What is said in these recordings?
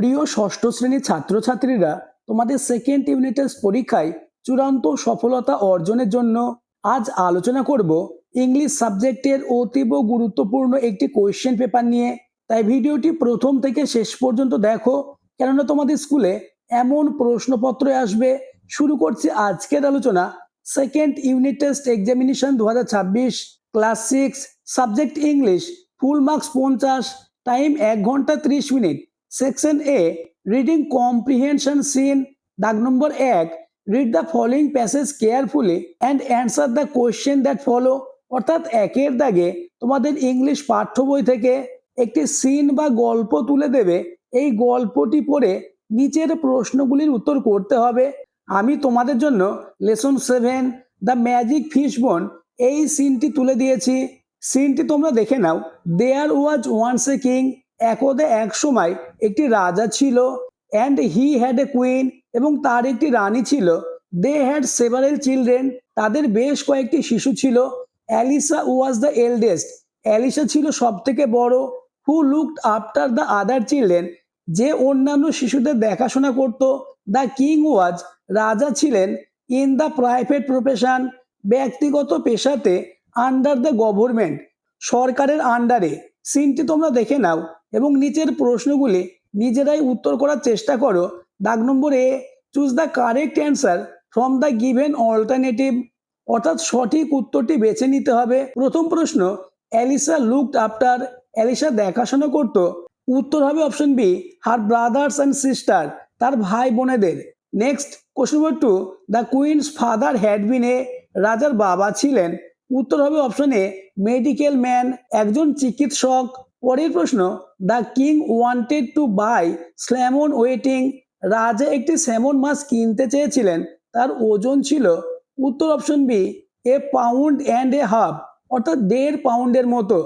প্রিয় ষষ্ঠ শ্রেণীর ছাত্রছাত্রীরা, তোমাদের সেকেন্ড ইউনিট টেস্ট পরীক্ষায় চূড়ান্ত সফলতা অর্জনের জন্য আজ আলোচনা করব ইংলিশ সাবজেক্টের অতীব গুরুত্বপূর্ণ একটি কোয়েশ্চেন পেপার নিয়ে। তাই ভিডিওটি প্রথম থেকে শেষ পর্যন্ত দেখো, কেননা তোমাদের স্কুলে এমন প্রশ্নপত্র আসবে। শুরু করছি আজকের আলোচনা। Second unit test examination 2026, class 6, subject English, full marks 50, time 1 ঘন্টা 30 মিনিট। সেকশন এ, রিডিং কম্প্রিহেনশন সিন। দাগ নম্বর 1, read the following passage carefully and answer the question that follow. অর্থাৎ একের দাগে তোমাদের ইংলিশ পাঠ্য বই থেকে একটি সিন বা গল্প তুলে দেবে। এই গল্পটি পড়ে নিচের প্রশ্নগুলির উত্তর করতে হবে। আমি তোমাদের জন্য লেসন 7, দ্য ম্যাজিক ফিশ বোন, এই সিনটি তুলে দিয়েছি। সিনটি তোমরা দেখে নাও। দেয়ার ওয়াজ ওয়ান্স এ কিং, একদে এক সময় একটি রাজা ছিল। And he had a queen, এবং তার একটি রানী ছিল। দে হ্যাড সেভারেল চিলড্রেন, তাদের বেশ কয়েকটি শিশু ছিল। Alicia was the eldest, Alicia ছিল সব থেকে বড়। Who looked after the other children, যে অন্যান্য শিশুদের দেখাশোনা করত। দ্য কিং ওয়াজ, রাজা ছিলেন। ইন দ্য প্রাইভেট প্রফেশন, ব্যক্তিগত পেশাতে। আন্ডার দ্য গভর্নমেন্ট, সরকারের আন্ডারে। সিনটি তোমরা দেখে নাও এবং নিচের প্রশ্নগুলি নিজেরাই উত্তর করার চেষ্টা করো। দাগ number A, choose the correct answer from the given alternative, অর্থাৎ সঠিক উত্তরটি বেছে নিতে হবে। প্রথম প্রশ্ন, অ্যালিসা লুকড আফটার, অ্যালিসা দেখাশোনা করত। উত্তর হবে option B, her brothers and sister, তার ভাই বোনেদের। Next question number 2, the queen's father had been a, রাজার বাবা ছিলেন। উত্তর হবে অপশন এ, মেডিকেল ম্যান, একজন চিকিৎসক। পরের প্রশ্ন, the king wanted to buy salmon weighting, রাজা একটি স্যামন মাছ কিনতে চেয়েছিলেন, তার ওজন ছিল। উত্তর option B, a pound and a half, অর্থাৎ 1.5 পাউন্ডের মতো।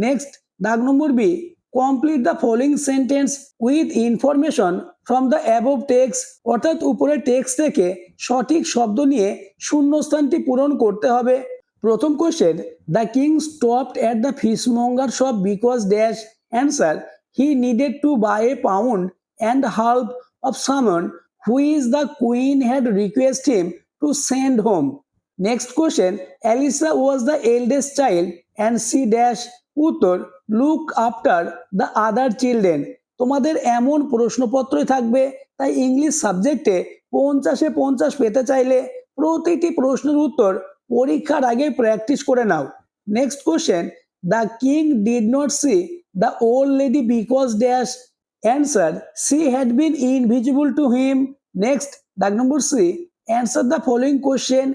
নেক্সট দাগ number B, complete the following sentence with information from the above text, অর্থাৎ উপরের টেক্সট থেকে সঠিক শব্দ নিয়ে শূন্যস্থানটি পূরণ করতে হবে। প্রথম question, the king stopped at the fishmonger shop because dash. Answer, he needed to buy a pound and half of salmon which the queen had requested him to send home. Next question, Elisa was the eldest child and she dash. উত্তর, look after the other children. তোমাদের এমন প্রশ্নপত্রই থাকবে, তাই English সাবজেক্টে 50-এ 50 পেতে চাইলে প্রতিটি প্রশ্নের উত্তর পরীক্ষার আগে প্র্যাকটিস করে নাও। Next question, the king did not see the old lady because dash. Answer, she had been invisible to him. Next, দাগ number C, answer the following question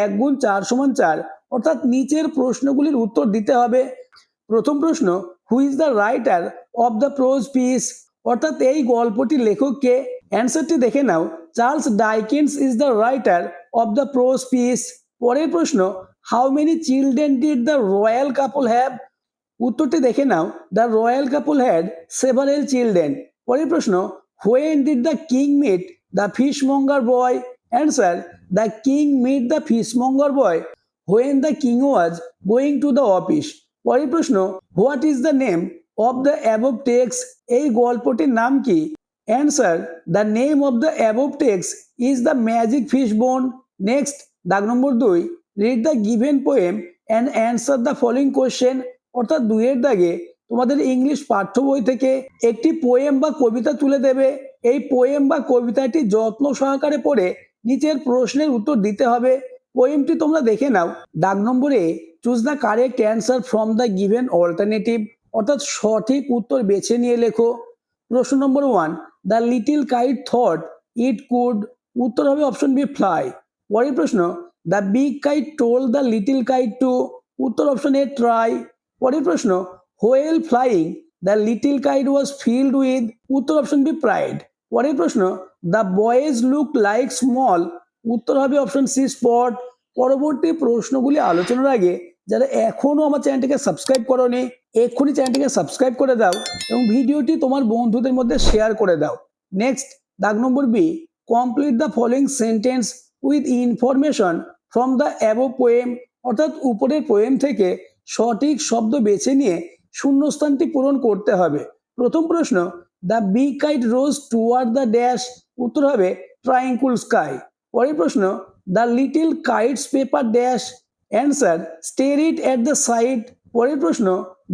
1 গুণ 4 সমান 4, অর্থাৎ নিচের প্রশ্নগুলির উত্তর দিতে হবে। প্রথম প্রশ্ন, who is the writer of the prose piece, অর্থাৎ এই গল্পটির লেখক কে। অ্যান্সারটি দেখে নাও, Charles Dickens is the writer of the prose piece. পরের প্রশ্ন, how many children did the royal couple have. উত্তরটি দেখে নাও, the royal couple had several children. পরের প্রশ্ন, when did the king meet the fishmonger boy. Answer, the king meet the fishmonger boy when the king was going to the office. পরের প্রশ্ন, what is the name of the above text, এই গল্পটির নাম কি। Answer, the name of the above text is the magic fish বোন। Next দাগ number 2, read the given poem and answer the following question, অর্থাৎ 2-এর দাগে তোমাদের ইংলিশ পাঠ্য বই থেকে একটি পোয়েম বা কবিতা তুলে দেবে। এই পোয়েম বা কবিতাটি যত্ন সহকারে পড়ে নিচের প্রশ্নের উত্তর দিতে হবে। পোয়েমটি তোমরা দেখে নাও। দাগ নম্বরে, choose the correct answer from the given alternative, অর্থাৎ সঠিক উত্তর বেছে নিয়ে লেখো। প্রশ্ন number 1, the little kite thought it could. উত্তর হবে অপশন বি, ফ্লাই। পরের প্রশ্ন, the big kite told the little kite to. উত্তর অপশন এ, ট্রাই। পরের প্রশ্ন, while flying the little kite was filled with. উত্তর অপশন বি, প্রাইড। পরের প্রশ্ন, the boys look like small. উত্তর হবে অপশন সি, স্পট। পরবর্তী প্রশ্নগুলি আলোচনার আগে যারা এখনো আমার চ্যানেলটিকে সাবস্ক্রাইব করোনি, এক্ষুনি চ্যানেলটিকে সাবস্ক্রাইব করে দাও এবং ভিডিওটি তোমার বন্ধুদের মধ্যে শেয়ার করে দাও। নেক্সট দাগ number B, complete the following sentence with information from the above poem, অর্থাৎ উপরের পোয়েম থেকে সঠিক শব্দ বেছে নিয়ে শূন্যস্থানটি পূরণ করতে হবে। প্রথম প্রশ্ন, the big kite rose toward the dash, উত্তর হবে ট্রায়াঙ্কুল স্কাই। পরের প্রশ্ন, the little kite's paper dash, answer stare it at the side. পরের প্রশ্ন,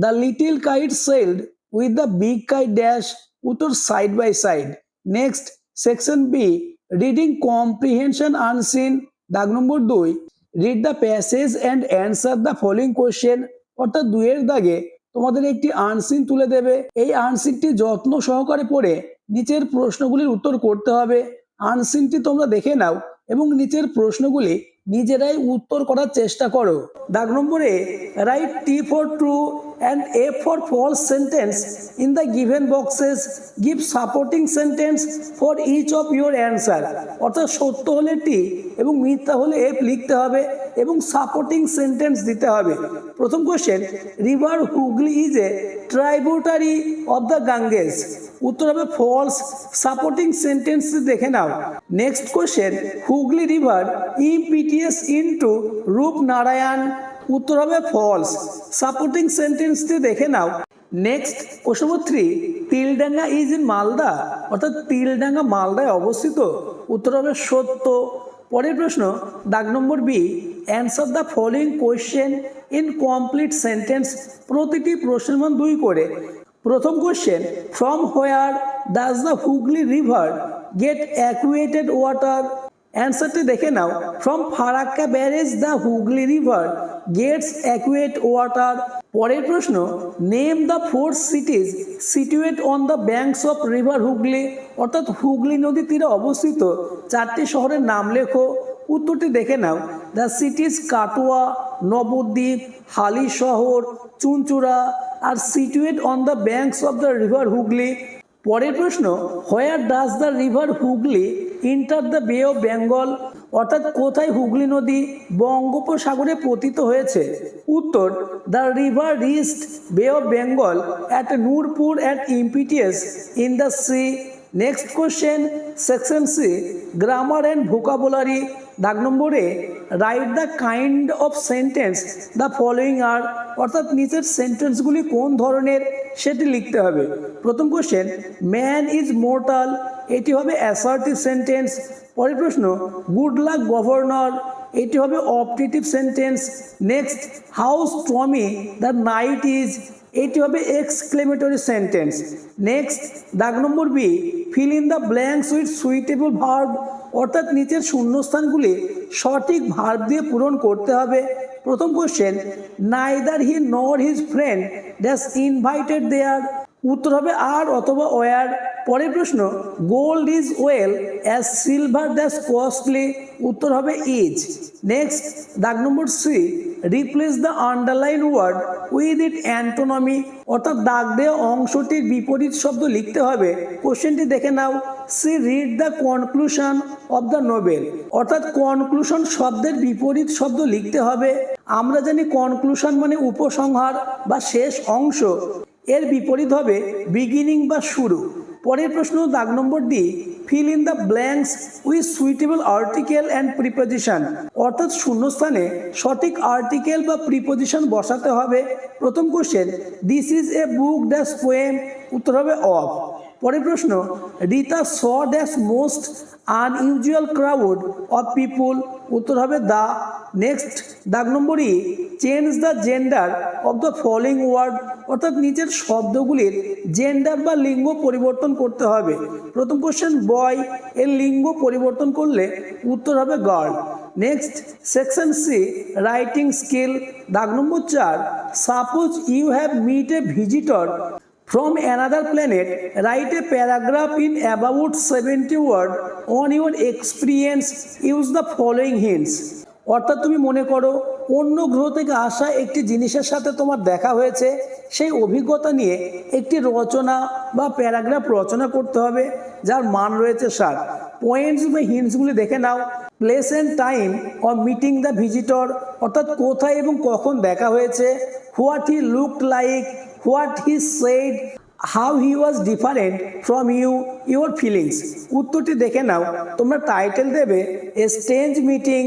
the little kite sailed with the big kite dash, উত্তর side by side. Next section B, reading comprehension unseen, দাগ number 2, read the passage and answer the following question, অর্থাৎ 2-এর দাগে তোমাদের একটি unseen তুলে দেবে। এই আনসিনটি যত্ন সহকারে পড়ে নিচের প্রশ্নগুলির উত্তর করতে হবে। আনসিনটি তোমরা দেখে নাও এবং নিচের প্রশ্নগুলি নিজেরাই উত্তর করার চেষ্টা করো। দাগ নম্বরে, write T for true and F for false sentence in the given boxes, give supporting sentence for each of your answer, অর্থাৎ সত্য হলে টি এবং মিথ্যা হলে এফ লিখতে হবে এবং সাপোর্টিং সেন্টেন্স দিতে হবে। প্রথম question, river Hooghly is a tributary of the Ganges, উত্তর হবে ফলস। সাপোর্টিং সেন্টেন্স দেখে নাও। Next question, Hooghly river impetuous into Rupnarayan, উত্তর হবে ফলস। সাপোর্টিং সেন্টেন্সটি দেখে নাও। Next question number 3, Tildanga is in Malda, অর্থাৎ তিলডাঙ্গা মালদায় অবস্থিত, উত্তর হবে সত্য। পরের প্রশ্ন, দাগ number B, answer the following question in complete sentence, প্রতিটি প্রশ্নের মান 2 করে। প্রথম question, from where does the Hooghly river get adequate water, অ্যান্সারটি দেখে নাও। From Farakka barrage the Hooghly river gets adequate water. পরের প্রশ্ন, name the 4 cities situate on the banks of river Hooghly, অর্থাৎ হুগলি নদীর তীরে অবস্থিত 4টি শহরের নাম লেখো, উত্তরটি দেখে নাও। দ্য সিটিজ কাটোয়া, নবদ্বীপ, হালিশহর, চুঁচুড়া are situate on the banks of the river Hooghly. পরের প্রশ্ন, where does the river Hooghly enter the bay of Bengal, অর্থাৎ কোথায় হুগলি নদী বঙ্গোপসাগরে পতিত হয়েছে, উত্তর the river reached bay of Bengal at Nurpur at impetuous in the sea. Next question, section C, grammar and vocabulary, দাগ নম্বরে, write the kind of sentence the following আর, অর্থাৎ নিচের সেন্টেন্সগুলি কোন ধরনের সেটি লিখতে হবে। প্রথম কোশ্চেন, ম্যান ইজ মোর্টাল, এটি হবে অ্যাসার্টিভ সেন্টেন্স। পরের প্রশ্ন, গুড লাক গভর্নর, এটি হবে optative sentence. Next, how stormy the night is, এটি হবে এক্সক্লেমেটরি সেন্টেন্স। নেক্সট, দাগ number B, fill in the blanks with suitable verb, অর্থাৎ নিচের শূন্যস্থানগুলি সঠিক ভার্ব দিয়ে পূরণ করতে হবে। প্রথম question, neither he nor his friend dash invited there, উত্তর হবে আর অথবা ওয়ার। পরের প্রশ্ন, gold is well as silver dash costly, উত্তর হবে ইজ। নেক্সট, দাগ number C, replace the underline word with it antonymy, অর্থাৎ দাগ দেওয়া অংশটির বিপরীত শব্দ লিখতে হবে। কোশ্চেনটি দেখে নাও। C read the conclusion of the novel, অর্থাৎ কনক্লুশন শব্দের বিপরীত শব্দ লিখতে হবে। আমরা জানি কনক্লুশন মানে উপসংহার বা শেষ অংশ, এর বিপরীত হবে বিগিনিং বা শুরু। পরের প্রশ্ন, দাগ number D, fill in the blanks with suitable article and preposition, অর্থাৎ শূন্যস্থানে সঠিক আর্টিকেল বা প্রিপোজিশন বসাতে হবে। প্রথম question, this is a book dash poem, উত্তর হবে অফ। পরের প্রশ্ন, Rita saw dash most unusual crowd of people, উত্তর হবে দা। নেক্সট, দাগ number E, change the gender of the following word, অর্থাৎ নিচের শব্দগুলির জেন্ডার বা লিঙ্গ পরিবর্তন করতে হবে। প্রথম কোশ্চেন, বয় এর লিঙ্গ পরিবর্তন করলে উত্তর হবে girl. Next, section C, writing skill, দাগ number 4, suppose you have meet a visitor from another planet, write a paragraph in about 70 words on your experience, use the following hints, অর্থাৎ তুমি মনে করো অন্য গ্রহ থেকে আসা একটি জিনিসের সাথে তোমার দেখা হয়েছে, সেই অভিজ্ঞতা নিয়ে একটি রচনা বা প্যারাগ্রাফ রচনা করতে হবে যার মান রয়েছে 60। পয়েন্টস বা হিন্টসগুলি দেখে নাও। Place and time of meeting the visitor, অর্থাৎ কোথায় এবং কখন দেখা হয়েছে। What he looked like, what he said, how he was different from you, your feelings. উত্তরটি দেখে নাও। তোমরা টাইটেল দেবে a strange meeting,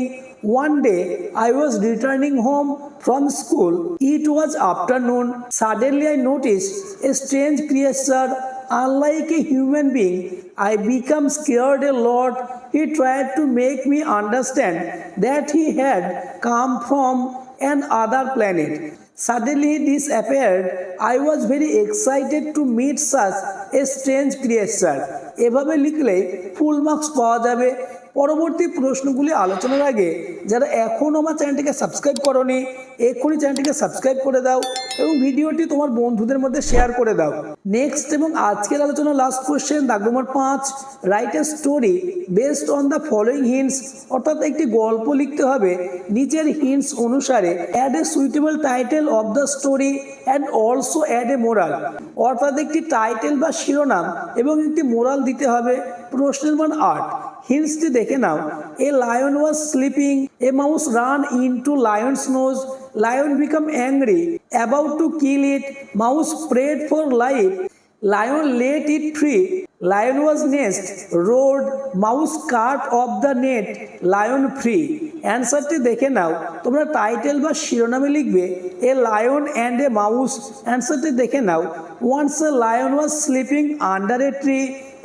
one day I was returning home from school, it was afternoon, suddenly I noticed a strange creature unlike a human being, I become scared a lot. He tried to make me understand that he had come from an other planet. Suddenly he disappeared. I was very excited to meet such a strange creature. এভাবে লিখলে full marks পাওয়া যাবে। পরবর্তী প্রশ্নগুলি আলোচনার আগে যারা এখনও আমার চ্যানেলটিকে সাবস্ক্রাইব করোনি, এক্ষুনি চ্যানেলটিকে সাবস্ক্রাইব করে দাও এবং ভিডিওটি তোমার বন্ধুদের মধ্যে শেয়ার করে দাও। নেক্সট এবং আজকের আলোচনার লাস্ট কোশ্চেন, দাগ number 5, write a story based on the following hints, অর্থাৎ একটি গল্প লিখতে হবে নিচের হিন্টস অনুসারে। Add a suitable title of the story and also add a moral, অর্থাৎ একটি টাইটেল বা শিরোনাম এবং একটি মোরাল দিতে হবে। প্রশ্নের মান 8। হিন্টসটি দেখে নাও। A lion was sleeping, a mouse ran into lion's nose, lion became angry, about to kill it, mouse prayed for life, lion let it free, lion was netted, roared, mouse cut off the net, lion free. অ্যান্সারটি দেখে নাও। তোমরা title বা শিরোনামে লিখবে a lion and a mouse. অ্যান্সারটি দেখে নাও। Once a lion was sleeping under a tree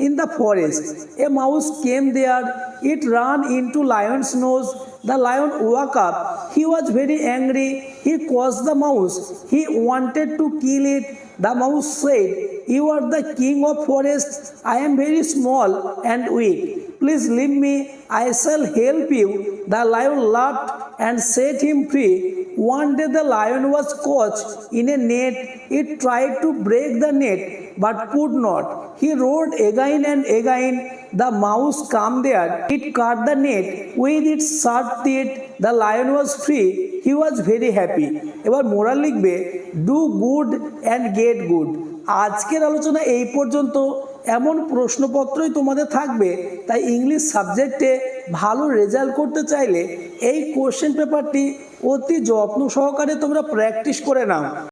in the forest. A mouse came there. It ran into lion's nose. The lion woke up. He was very angry. He caused the mouse. He wanted to kill it. The mouse said, "You are the king of forest. I am very small and weak. Please leave me. I shall help you." The lion laughed and set him free. One day the lion was caught in a net. It tried to break the net but could not. He roared again and again. The mouse came there. It cut the net with its sharp teeth. The lion was free. He was very happy. এবার moral লিখবে do good and get good. আজকের আলোচনা এই পর্যন্ত। এমন প্রশ্নপত্রই তোমাদের থাকবে, তাই ইংলিশ সাবজেক্টে ভালো রেজাল্ট করতে চাইলে এই কোশ্চেন পেপারটি অতি যত্ন সহকারে তোমরা প্র্যাকটিস করে নাও।